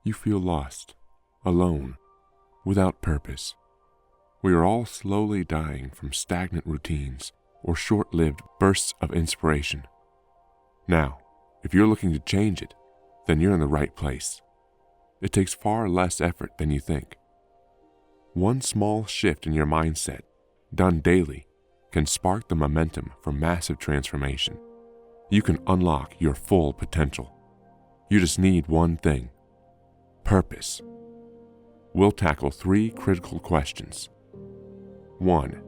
You feel lost, alone, without purpose. We are all slowly dying from stagnant routines or short-lived bursts of inspiration. Now, if you're looking to change it, then you're in the right place. It takes far less effort than you think. One small shift in your mindset, done daily, can spark the momentum for massive transformation. You can unlock your full potential. You just need one thing: purpose. We'll tackle 3 critical questions. 1.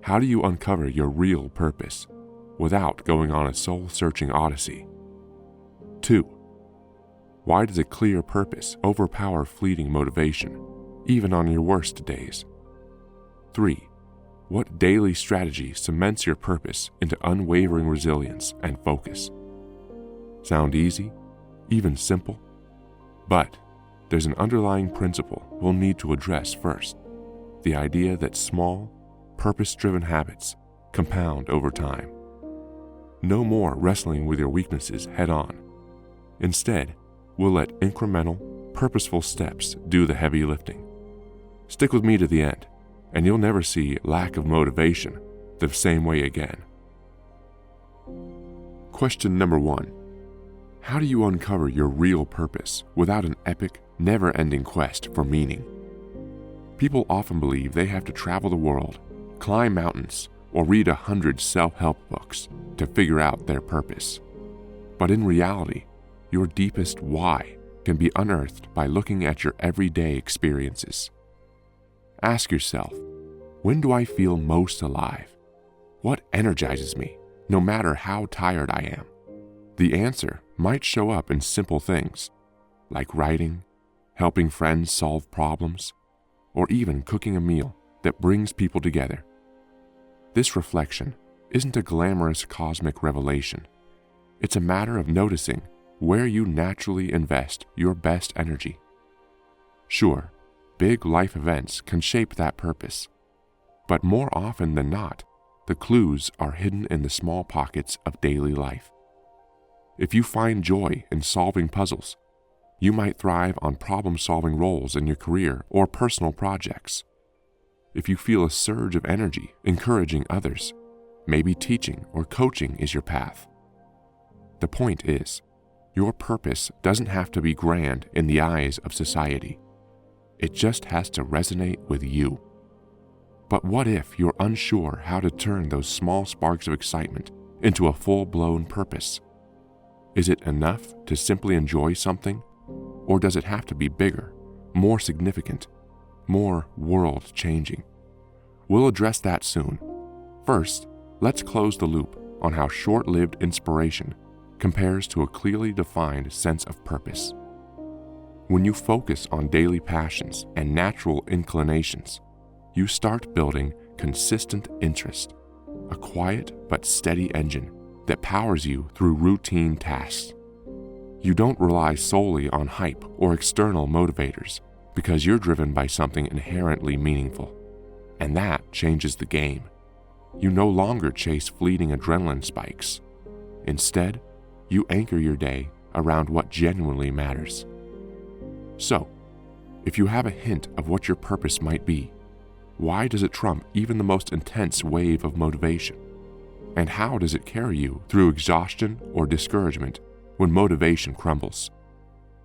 How do you uncover your real purpose without going on a soul-searching odyssey? 2. Why does a clear purpose overpower fleeting motivation, even on your worst days? 3. What daily strategy cements your purpose into unwavering resilience and focus? Sound easy? Even simple? But there's an underlying principle we'll need to address first: the idea that small, purpose-driven habits compound over time. No more wrestling with your weaknesses head-on. Instead, we'll let incremental, purposeful steps do the heavy lifting. Stick with me to the end, and you'll never see lack of motivation the same way again. Question number 1. How do you uncover your real purpose without an epic, never-ending quest for meaning? People often believe they have to travel the world, climb mountains, or read 100 self-help books to figure out their purpose. But in reality, your deepest why can be unearthed by looking at your everyday experiences. Ask yourself, when do I feel most alive? What energizes me, no matter how tired I am? The answer might show up in simple things, like writing, helping friends solve problems, or even cooking a meal that brings people together. This reflection isn't a glamorous cosmic revelation. It's a matter of noticing where you naturally invest your best energy. Sure, big life events can shape that purpose, but more often than not, the clues are hidden in the small pockets of daily life. If you find joy in solving puzzles, you might thrive on problem-solving roles in your career or personal projects. If you feel a surge of energy encouraging others, maybe teaching or coaching is your path. The point is, your purpose doesn't have to be grand in the eyes of society. It just has to resonate with you. But what if you're unsure how to turn those small sparks of excitement into a full-blown purpose? Is it enough to simply enjoy something? Or does it have to be bigger, more significant, more world-changing? We'll address that soon. First, let's close the loop on how short-lived inspiration compares to a clearly defined sense of purpose. When you focus on daily passions and natural inclinations, you start building consistent interest, a quiet but steady engine that powers you through routine tasks. You don't rely solely on hype or external motivators because you're driven by something inherently meaningful. And that changes the game. You no longer chase fleeting adrenaline spikes. Instead, you anchor your day around what genuinely matters. So, if you have a hint of what your purpose might be, why does it trump even the most intense wave of motivation? And how does it carry you through exhaustion or discouragement when motivation crumbles?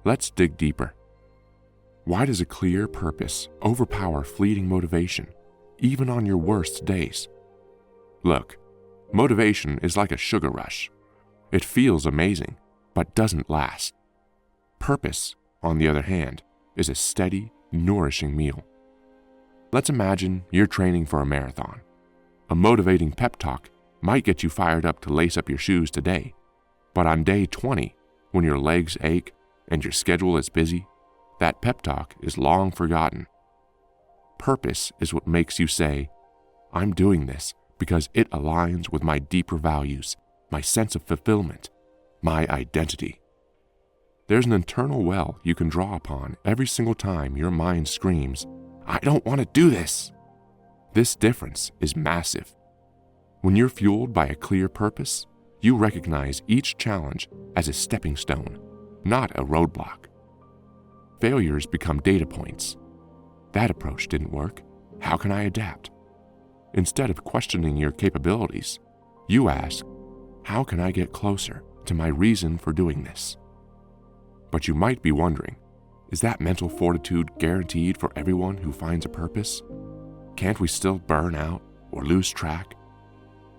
Let's dig deeper. Why does a clear purpose overpower fleeting motivation, even on your worst days? Look, motivation is like a sugar rush. It feels amazing, but doesn't last. Purpose, on the other hand, is a steady, nourishing meal. Let's imagine you're training for a marathon. A motivating pep talk might get you fired up to lace up your shoes today, but on day 20, when your legs ache and your schedule is busy, that pep talk is long forgotten. Purpose is what makes you say, "I'm doing this because it aligns with my deeper values, my sense of fulfillment, my identity." There's an internal well you can draw upon every single time your mind screams, "I don't want to do this." This difference is massive. When you're fueled by a clear purpose, you recognize each challenge as a stepping stone, not a roadblock. Failures become data points. That approach didn't work. How can I adapt? Instead of questioning your capabilities, you ask, how can I get closer to my reason for doing this? But you might be wondering, is that mental fortitude guaranteed for everyone who finds a purpose? Can't we still burn out or lose track?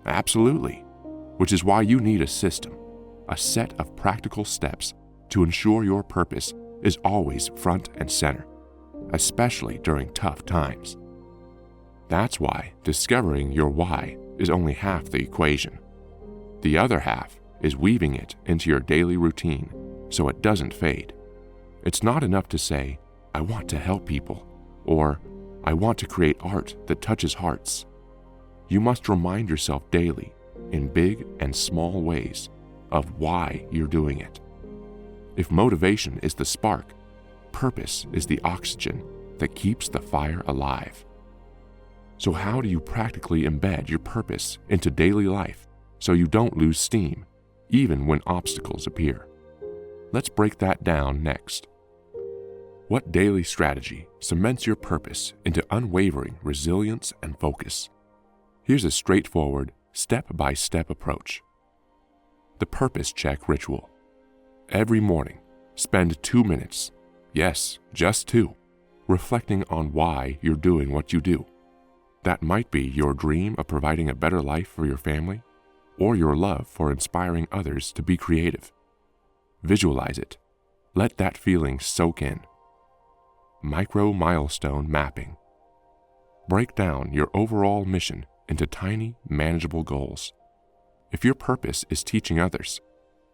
Absolutely, which is why you need a system, a set of practical steps to ensure your purpose is always front and center, especially during tough times. That's why discovering your why is only half the equation. The other half is weaving it into your daily routine so it doesn't fade. It's not enough to say, I want to help people, or I want to create art that touches hearts. You must remind yourself daily, in big and small ways, of why you're doing it. If motivation is the spark, purpose is the oxygen that keeps the fire alive. So how do you practically embed your purpose into daily life so you don't lose steam, even when obstacles appear? Let's break that down next. What daily strategy cements your purpose into unwavering resilience and focus? Here's a straightforward, step-by-step approach. The Purpose Check Ritual. Every morning, spend 2 minutes, yes, just 2, reflecting on why you're doing what you do. That might be your dream of providing a better life for your family, or your love for inspiring others to be creative. Visualize it. Let that feeling soak in. Micro milestone mapping. Break down your overall mission into tiny, manageable goals. If your purpose is teaching others,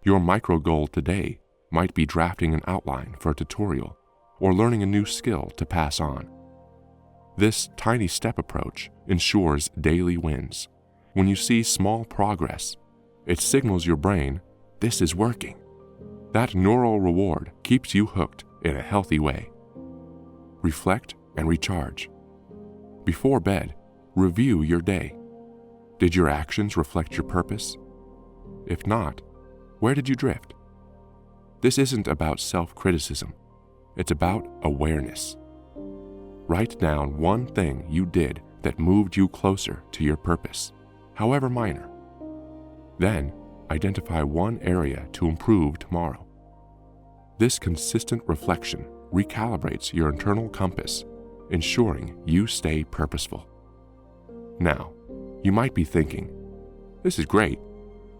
your micro goal today might be drafting an outline for a tutorial or learning a new skill to pass on. This tiny step approach ensures daily wins. When you see small progress, it signals your brain, this is working. That neural reward keeps you hooked in a healthy way. Reflect and recharge. Before bed, review your day. Did your actions reflect your purpose? If not, where did you drift? This isn't about self-criticism. It's about awareness. Write down one thing you did that moved you closer to your purpose, however minor. Then, identify one area to improve tomorrow. This consistent reflection recalibrates your internal compass, ensuring you stay purposeful. Now, you might be thinking, this is great,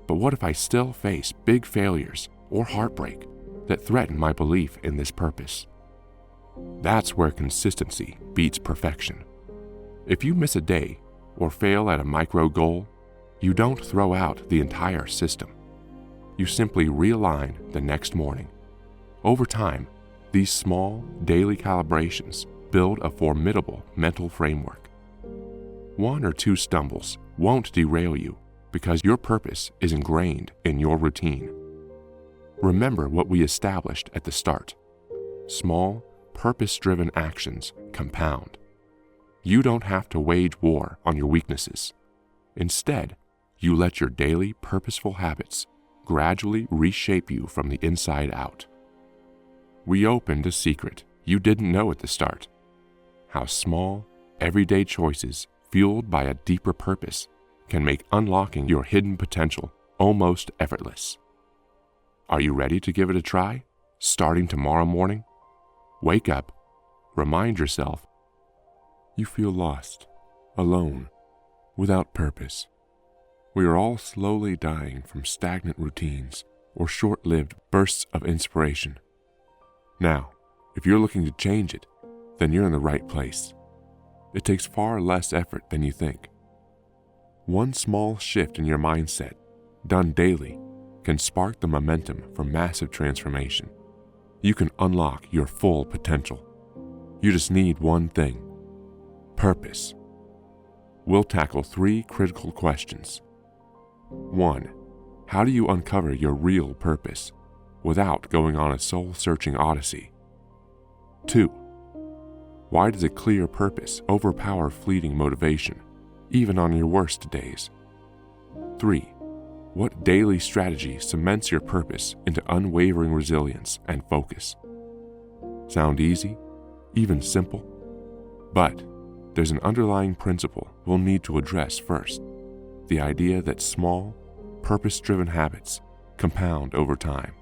but what if I still face big failures or heartbreak that threaten my belief in this purpose? That's where consistency beats perfection. If you miss a day or fail at a micro goal, you don't throw out the entire system. You simply realign the next morning. Over time, these small, daily calibrations build a formidable mental framework. 1 or 2 stumbles won't derail you because your purpose is ingrained in your routine. Remember what we established at the start. Small, purpose-driven actions compound. You don't have to wage war on your weaknesses. Instead, you let your daily purposeful habits gradually reshape you from the inside out. We opened a secret you didn't know at the start: how small, everyday choices fueled by a deeper purpose can make unlocking your hidden potential almost effortless. Are you ready to give it a try, starting tomorrow morning? Wake up, remind yourself, you feel lost, alone, without purpose. We are all slowly dying from stagnant routines or short-lived bursts of inspiration. Now, if you're looking to change it, then you're in the right place. It takes far less effort than you think. One small shift in your mindset, done daily, can spark the momentum for massive transformation. You can unlock your full potential. You just need one thing: purpose. We'll tackle 3 critical questions. 1. How do you uncover your real purpose without going on a soul-searching odyssey? 2. Why does a clear purpose overpower fleeting motivation, even on your worst days? 3. What daily strategy cements your purpose into unwavering resilience and focus? Sound easy? Even simple? But there's an underlying principle we'll need to address first: the idea that small, purpose-driven habits compound over time.